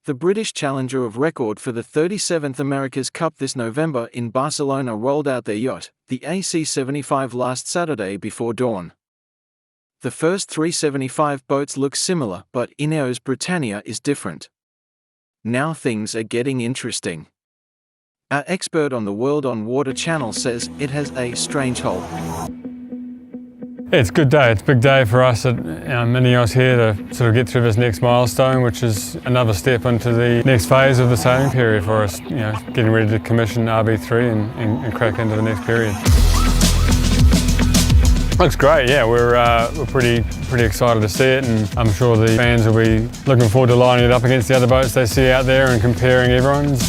The British challenger of record for the 37th America's Cup this November in Barcelona rolled out their yacht, the AC75 last Saturday before dawn. The first 375 boats look similar, but Ineos Britannia is different. Now things are getting interesting. Our expert on the World on Water channel says it has a strange hull. Yeah, it's a good day. It's a big day for us at INEOS here to sort of get through this next milestone, which is another step into the next phase of the sailing period for us. You know, getting ready to commission RB3 and crack into the next period. Looks great. Yeah, we're pretty excited to see it, and I'm sure the fans will be looking forward to lining it up against the other boats they see out there and comparing everyone's.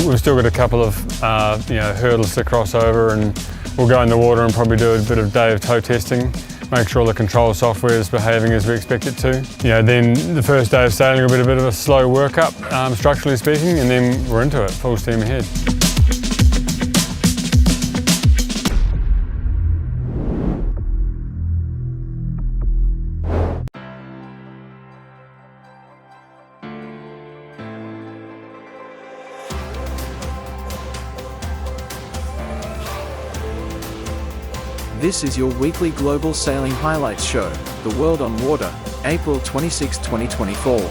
We've still got a couple of hurdles to cross over, and we'll go in the water and probably do a bit of day of tow testing, make sure all the control software is behaving as we expect it to. Then the first day of sailing will be a bit of a slow workup, structurally speaking, and then we're into it, full steam ahead. This is your weekly global sailing highlights show, The World on Water, April 26, 2024.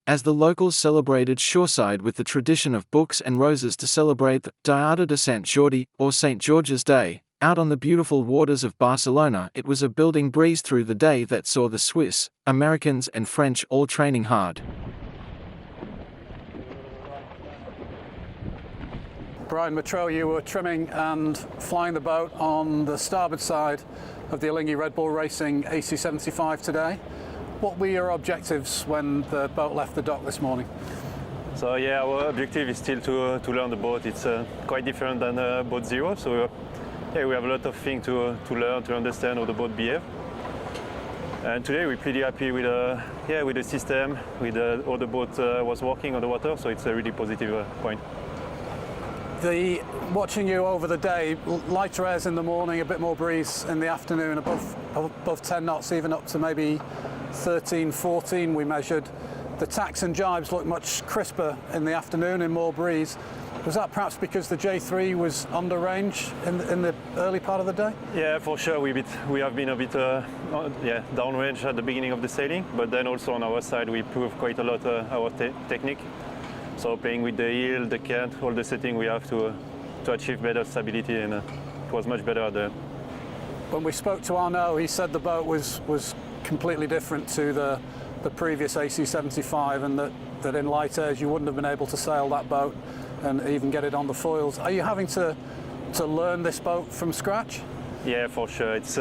As the locals celebrated shoreside with the tradition of books and roses to celebrate the Diada de Sant Jordi, or St. George's Day, out on the beautiful waters of Barcelona, it was a building breeze through the day that saw the Swiss, Americans and French all training hard. Brian Matreau, you were trimming and flying the boat on the starboard side of the Alinghi Red Bull Racing AC75 today. What were your objectives when the boat left the dock this morning? So yeah, our objective is still to learn the boat. It's quite different than boat zero, so we have a lot of things to learn, to understand how the boat behaves. And today we're pretty happy with the system, with how the boat was working on the water, so it's a really positive point. Watching you over the day, lighter airs in the morning, a bit more breeze in the afternoon, above 10 knots, even up to maybe 13, 14 we measured. The tacks and jibes look much crisper in the afternoon and more breeze. Was that perhaps because the J3 was under range in the early part of the day? Yeah, for sure. We have been a bit downrange at the beginning of the sailing, but then also on our side we improved quite a lot our technique. So playing with the heel, the cant, all the setting we have to achieve better stability, and it was much better there. When we spoke to Arnaud, he said the boat was completely different to the previous AC75, and that in light airs you wouldn't have been able to sail that boat and even get it on the foils. Are you having to learn this boat from scratch? Yeah, for sure. It's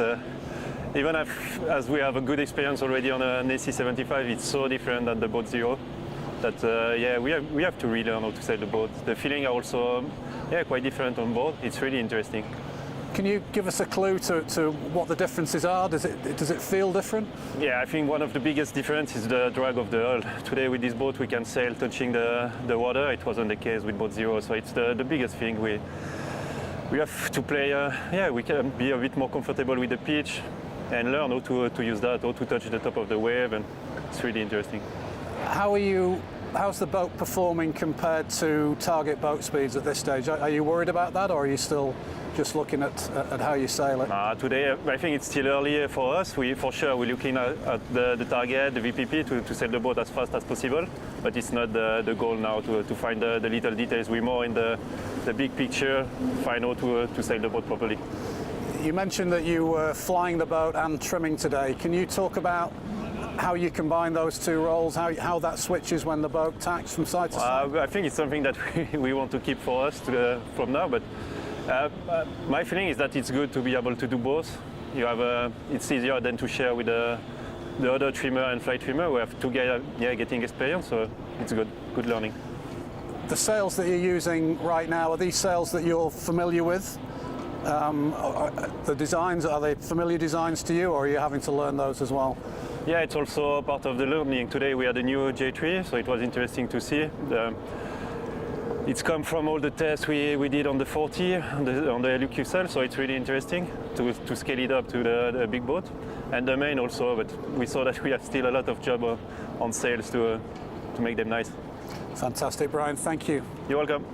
even as we have a good experience already on an AC75, it's so different than the boat zero. That we have to relearn how to sail the boat. The feeling are also quite different on board. It's really interesting. Can you give us a clue to what the differences are? Does it feel different? Yeah, I think one of the biggest differences is the drag of the hull. Today with this boat we can sail touching the water. It wasn't the case with boat zero, so it's the biggest thing. We have to play. We can be a bit more comfortable with the pitch and learn how to use that, how to touch the top of the wave, and it's really interesting. How's the boat performing compared to target boat speeds at this stage? Are you worried about that, or are you still just looking at how you sail it? Today I think it's still early for us. For sure we're looking at the target, the VPP, to sail the boat as fast as possible, but it's not the goal now to find the little details. We're more in the big picture, find out to sail the boat properly. You mentioned that you were flying the boat and trimming today. Can you talk about how you combine those two roles, how that switches when the boat tacks from side to side? I think it's something that we want to keep for us from now, but my feeling is that it's good to be able to do both. It's easier than to share with the other trimmer and flight trimmer. We have two guys getting experience, so it's good learning. The sails that you're using right now, are these sails that you're familiar with? The designs, are they familiar designs to you, or are you having to learn those as well? Yeah, it's also part of the learning. Today we had a new J3, so it was interesting to see. it's come from all the tests we did on the 40, on the LQSL, so it's really interesting to scale it up to the big boat. And the main also, but we saw that we have still a lot of job on sails to make them nice. Fantastic, Brian, thank you. You're welcome.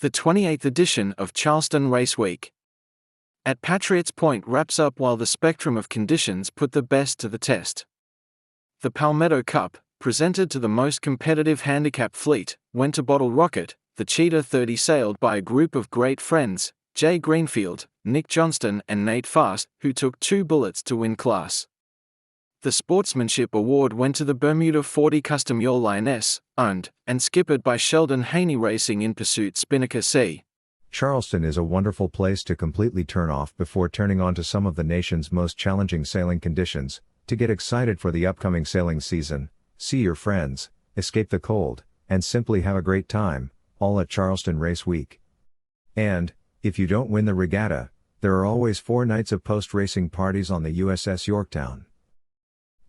The 28th edition of Charleston Race Week at Patriots Point wraps up while the spectrum of conditions put the best to the test. The Palmetto Cup, presented to the most competitive handicap fleet, went to Bottle Rocket, the Cheetah 30 sailed by a group of great friends, Jay Greenfield, Nick Johnston and Nate Fast, who took 2 bullets to win class. The Sportsmanship Award went to the Bermuda 40 Custom Yawl Lioness, owned and skippered by Sheldon Haney Racing in Pursuit Spinnaker C. Charleston is a wonderful place to completely turn off before turning on to some of the nation's most challenging sailing conditions, to get excited for the upcoming sailing season, see your friends, escape the cold, and simply have a great time, all at Charleston Race Week. And, if you don't win the regatta, there are always 4 nights of post-racing parties on the USS Yorktown.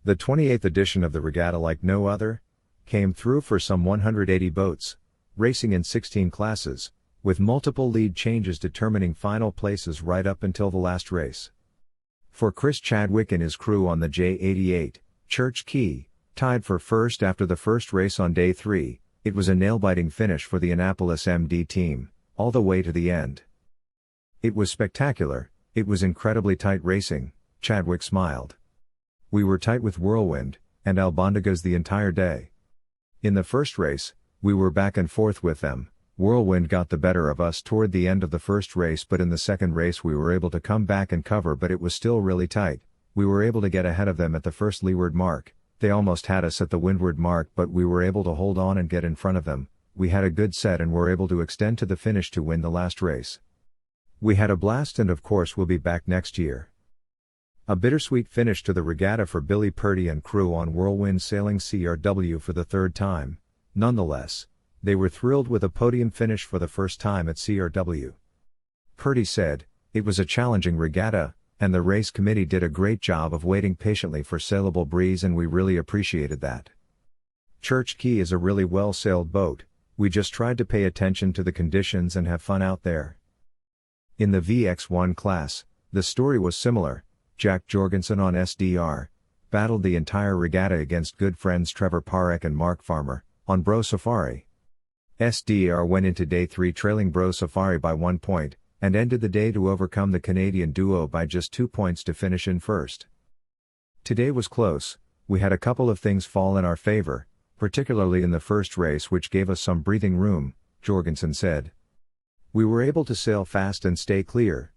The 28th edition of the regatta, like no other, came through for some 180 boats, racing in 16 classes, with multiple lead changes determining final places right up until the last race. For Chris Chadwick and his crew on the J88, Church Key, tied for first after the first race on day 3, it was a nail-biting finish for the Annapolis MD team, all the way to the end. It was spectacular, it was incredibly tight racing, Chadwick smiled. We were tight with Whirlwind and Albondigas the entire day. In the first race, we were back and forth with them. Whirlwind got the better of us toward the end of the first race, but in the second race we were able to come back and cover, but it was still really tight. We were able to get ahead of them at the first leeward mark. They almost had us at the windward mark, but we were able to hold on and get in front of them. We had a good set and were able to extend to the finish to win the last race. We had a blast and of course we'll be back next year. A bittersweet finish to the regatta for Billy Purdy and crew on Whirlwind sailing CRW for the third time. Nonetheless, they were thrilled with a podium finish for the first time at CRW. Purdy said, "It was a challenging regatta, and the race committee did a great job of waiting patiently for sailable breeze and we really appreciated that. Church Key is a really well-sailed boat, we just tried to pay attention to the conditions and have fun out there." In the VX1 class, the story was similar. Jack Jorgensen on SDR battled the entire regatta against good friends Trevor Parek and Mark Farmer on Bro Safari. SDR went into day 3 trailing Bro Safari by 1 point, and ended the day to overcome the Canadian duo by just 2 points to finish in first. Today was close, we had a couple of things fall in our favor, particularly in the first race, which gave us some breathing room, Jorgensen said. We were able to sail fast and stay clear.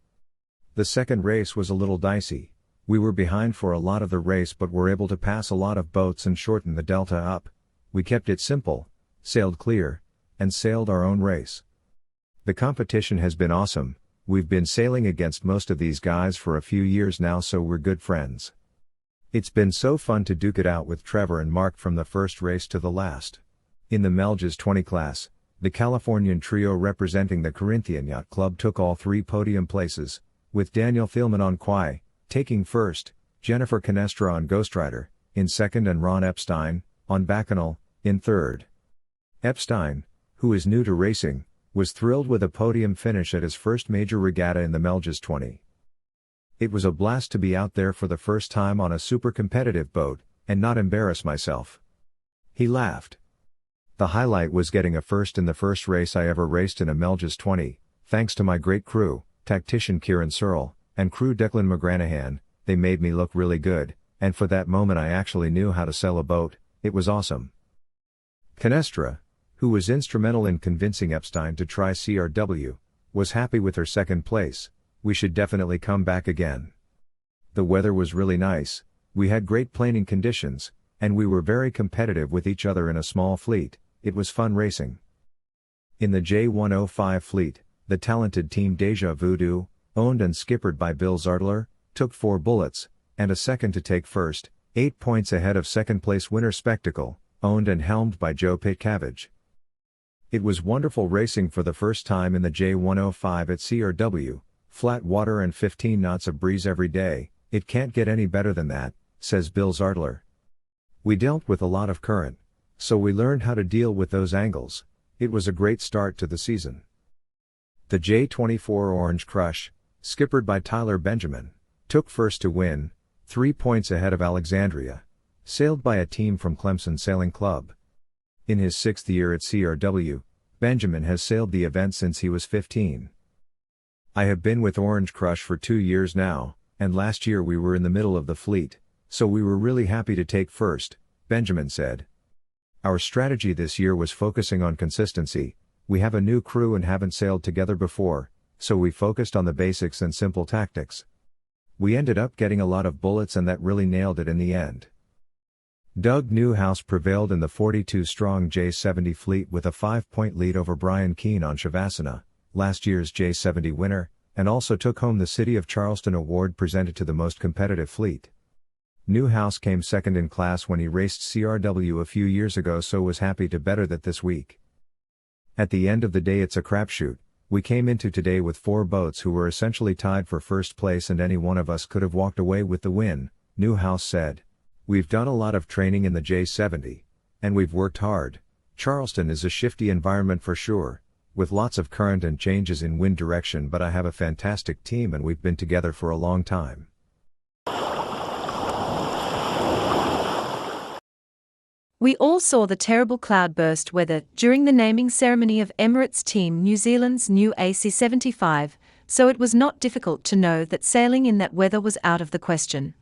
The second race was a little dicey. We were behind for a lot of the race but were able to pass a lot of boats and shorten the delta up. We kept it simple, sailed clear, and sailed our own race. The competition has been awesome, we've been sailing against most of these guys for a few years now, so we're good friends. It's been so fun to duke it out with Trevor and Mark from the first race to the last. In the Melges 20 class, the Californian trio representing the Corinthian Yacht Club took all 3 podium places, with Daniel Thielman on Quai taking first, Jennifer Canestra on Ghostwriter in second and Ron Epstein on Bacchanal in third. Epstein, who is new to racing, was thrilled with a podium finish at his first major regatta in the Melges 20. It was a blast to be out there for the first time on a super competitive boat, and not embarrass myself. He laughed. The highlight was getting a first in the first race I ever raced in a Melges 20, thanks to my great crew, tactician Kieran Searle, and crew Declan McGranahan. They made me look really good, and for that moment I actually knew how to sail a boat. It was awesome. Canestra, who was instrumental in convincing Epstein to try CRW, was happy with her second place. We should definitely come back again. The weather was really nice, we had great planing conditions, and we were very competitive with each other in a small fleet. It was fun racing. In the J105 fleet, the talented team Deja Voodoo, owned and skippered by Bill Zartler, took 4 bullets, and a second to take first, 8 points ahead of second place winner Spectacle, owned and helmed by Joe Pitcavage. It was wonderful racing for the first time in the J105 at CRW, flat water and 15 knots of breeze every day. It can't get any better than that, says Bill Zartler. We dealt with a lot of current, so we learned how to deal with those angles. It was a great start to the season. The J24 Orange Crush, skippered by Tyler Benjamin, took first to win, 3 points ahead of Alexandria, sailed by a team from Clemson Sailing Club. In his 6th year at CRW, Benjamin has sailed the event since he was 15. I have been with Orange Crush for 2 years now, and last year we were in the middle of the fleet, so we were really happy to take first, Benjamin said. Our strategy this year was focusing on consistency. We have a new crew and haven't sailed together before, so we focused on the basics and simple tactics. We ended up getting a lot of bullets and that really nailed it in the end. Doug Newhouse prevailed in the 42-strong J70 fleet with a 5-point lead over Brian Keane on Shavasana, last year's J70 winner, and also took home the City of Charleston award presented to the most competitive fleet. Newhouse came second in class when he raced CRW a few years ago, so was happy to better that this week. At the end of the day it's a crapshoot. We came into today with 4 boats who were essentially tied for first place and any one of us could have walked away with the win, Newhouse said. We've done a lot of training in the J70. And we've worked hard. Charleston is a shifty environment for sure, with lots of current and changes in wind direction, but I have a fantastic team and we've been together for a long time. We all saw the terrible cloudburst weather during the naming ceremony of Emirates Team New Zealand's new AC75, so it was not difficult to know that sailing in that weather was out of the question.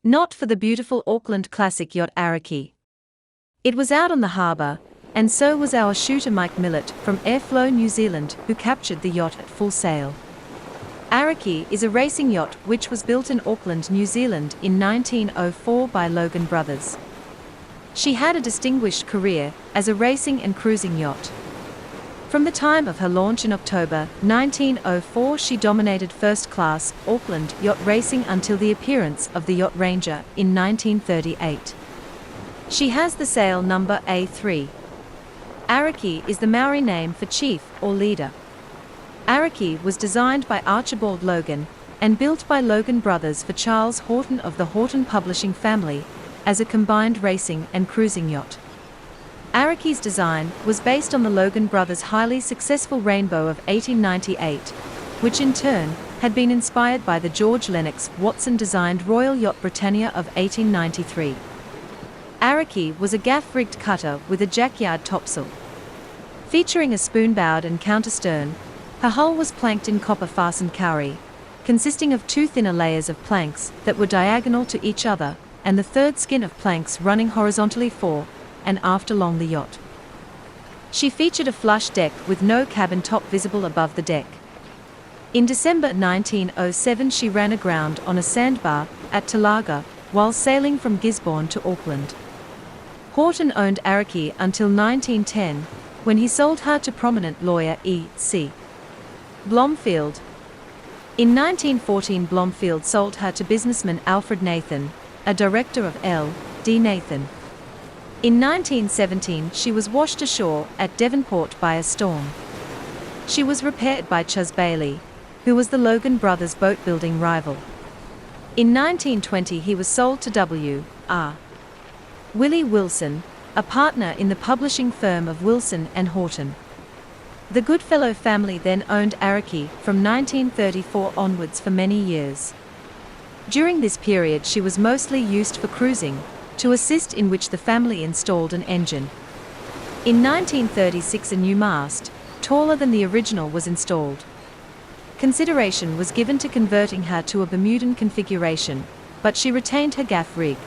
Not for the beautiful Auckland classic yacht Ariki. It was out on the harbour, and so was our shooter Mike Millett from Airflow New Zealand, who captured the yacht at full sail. Ariki is a racing yacht which was built in Auckland, New Zealand in 1904 by Logan Brothers. She had a distinguished career as a racing and cruising yacht. From the time of her launch in October 1904, she dominated first-class Auckland yacht racing until the appearance of the Yacht Ranger in 1938. She has the sail number A3. Ariki is the Maori name for chief or leader. Ariki was designed by Archibald Logan and built by Logan Brothers for Charles Horton of the Horton Publishing family as a combined racing and cruising yacht. Ariki's design was based on the Logan Brothers' highly successful Rainbow of 1898, which in turn had been inspired by the George Lennox Watson-designed Royal Yacht Britannia of 1893. Ariki was a gaff-rigged cutter with a jackyard topsail. Featuring a spoon-bowed and counter-stern, her hull was planked in copper-fastened kauri, consisting of two thinner layers of planks that were diagonal to each other, and the third skin of planks running horizontally fore and aft along the yacht. She featured a flush deck with no cabin top visible above the deck. In December 1907, she ran aground on a sandbar at Talaga while sailing from Gisborne to Auckland. Horton owned Ariki until 1910, when he sold her to prominent lawyer E.C. Blomfield. In 1914, Blomfield sold her to businessman Alfred Nathan, a director of L.D. Nathan. In 1917, she was washed ashore at Devonport by a storm. She was repaired by Chas Bailey, who was the Logan Brothers boat-building rival. In 1920, he was sold to W.R. Willie Wilson, a partner in the publishing firm of Wilson and Horton. The Goodfellow family then owned Ariki from 1934 onwards for many years. During this period, she was mostly used for cruising, to assist in which the family installed an engine. In 1936, a new mast, taller than the original, was installed. Consideration was given to converting her to a Bermudan configuration, but she retained her gaff rig.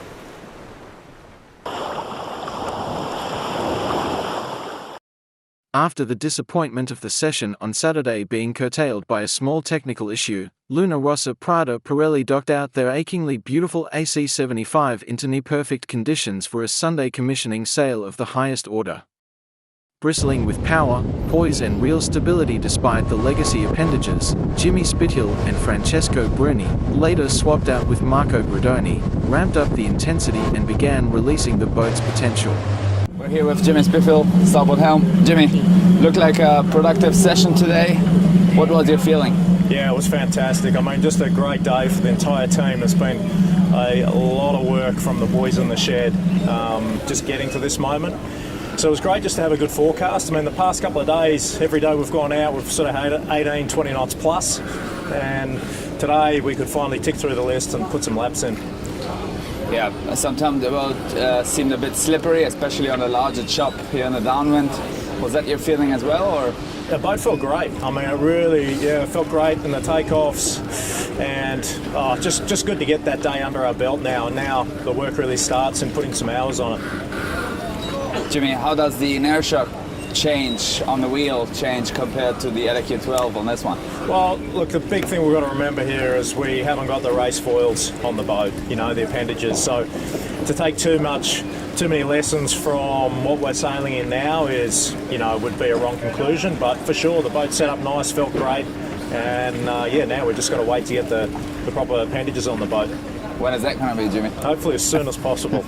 After the disappointment of the session on Saturday being curtailed by a small technical issue, Luna Rossa Prada Pirelli docked out their achingly beautiful AC75 into near-perfect conditions for a Sunday commissioning sail of the highest order. Bristling with power, poise and real stability despite the legacy appendages, Jimmy Spithill and Francesco Bruni, later swapped out with Marco Gradoni, ramped up the intensity and began releasing the boat's potential. We're here with Jimmy Spithill, starboard helm. Jimmy, looked like a productive session today. What was your feeling? Yeah, it was fantastic. I mean, just a great day for the entire team. There's been a lot of work from the boys in the shed, just getting to this moment. So it was great just to have a good forecast. I mean, the past couple of days, every day we've gone out, we've sort of had 18, 20 knots plus. And today we could finally tick through the list and put some laps in. Yeah, sometimes the boat seemed a bit slippery, especially on the larger chop here in the downwind. Was that your feeling as well, or? The boat felt great. I mean, it really, felt great in the takeoffs, and just good to get that day under our belt now. And now the work really starts and putting some hours on it. Jimmy, how does the inertia change on the wheel compared to the LQ12 on this one? Well, look, the big thing we've got to remember here is we haven't got the race foils on the boat, the appendages. So to take too many lessons from what we're sailing in now is, would be a wrong conclusion. But for sure, the boat set up nice, felt great. And now we're just got to wait to get the proper appendages on the boat. When is that going to be, Jimmy? Hopefully as soon as possible.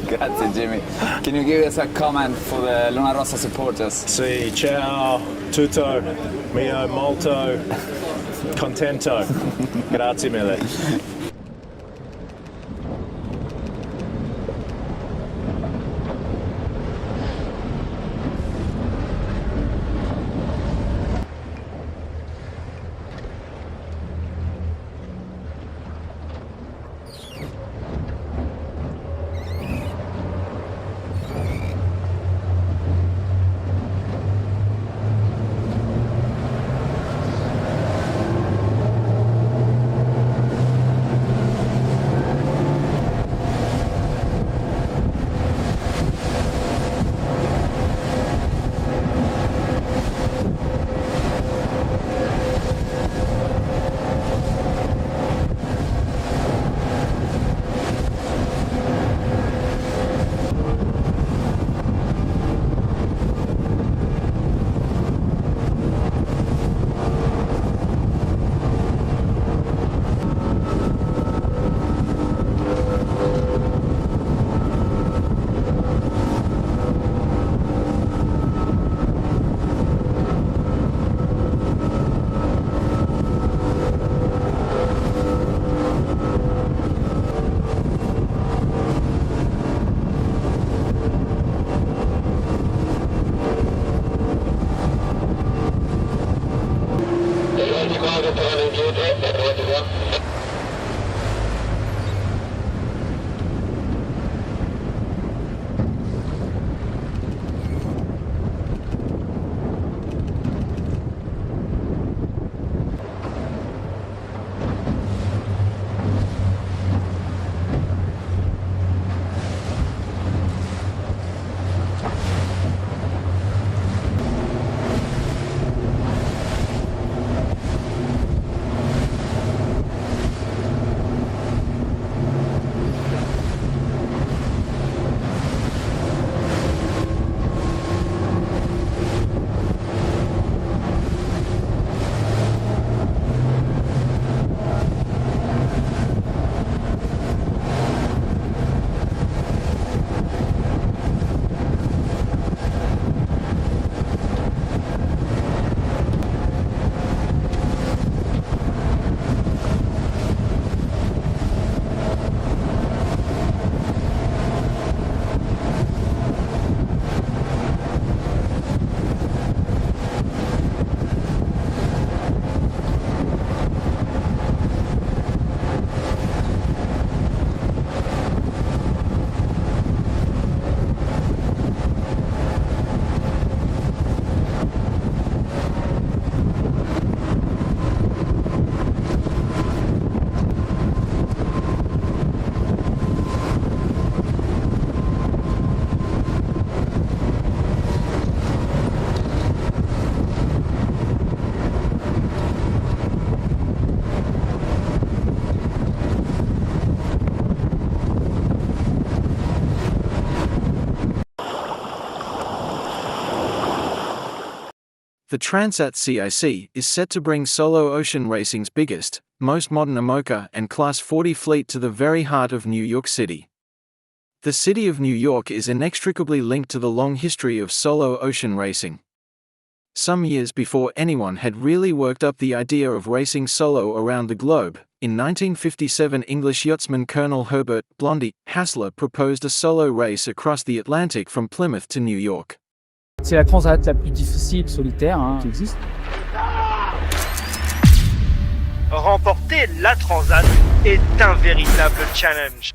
Grazie, Jimmy. Can you give us a comment for the Luna Rossa supporters? Si, ciao, tutto, mio molto contento. Grazie mille. The Transat CIC is set to bring solo ocean racing's biggest, most modern IMOCA and Class 40 fleet to the very heart of New York City. The city of New York is inextricably linked to the long history of solo ocean racing. Some years before anyone had really worked up the idea of racing solo around the globe, in 1957 English yachtsman Colonel Herbert "Blondie" Hassler proposed a solo race across the Atlantic from Plymouth to New York. C'est la transat la plus difficile solitaire qui existe. Remporter la transat est un véritable challenge.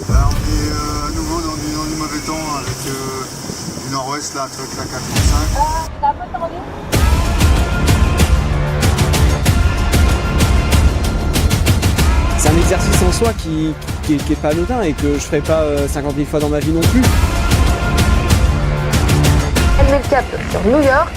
Là, on est à nouveau dans du mauvais temps avec du nord-ouest là, avec la 435. C'est un exercice en soi qui est pas anodin et que je ferai pas 50 000 fois dans ma vie non plus. Elle met le cap sur New York.